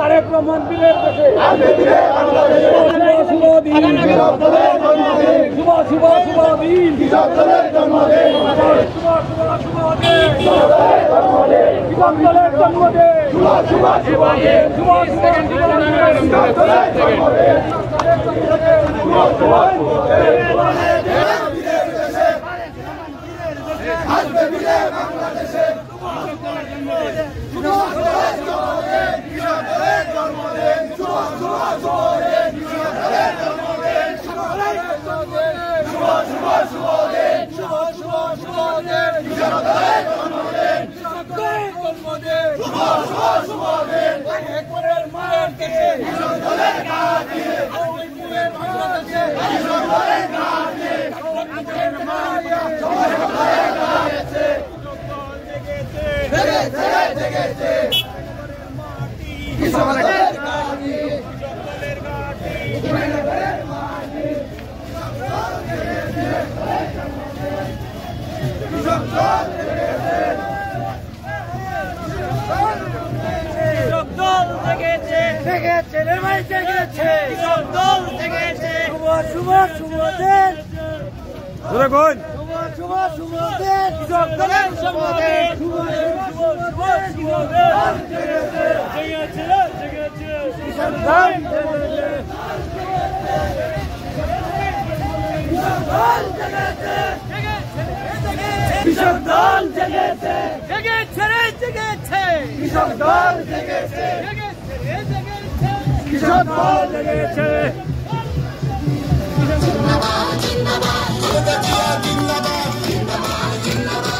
তারেক রহমান বীরের দেশে শুভ দিন, শুভ শুভ শুভ দিন, কৃষক দলের জন্মদিন, কৃষক দলের জন্মদিন, শুভ শুভ শুভ দিন, শুভ কৃষক দল জেগেছে, জেগেছে রে জেগেছে, কৃষক দল জেগেছে, জেগেছে রে জেগেছে, কৃষক দল জেগেছে। জিন্দাবাদ জিন্দাবাদ জিন্দাবাদ জিন্দাবাদ জিন্দাবাদ।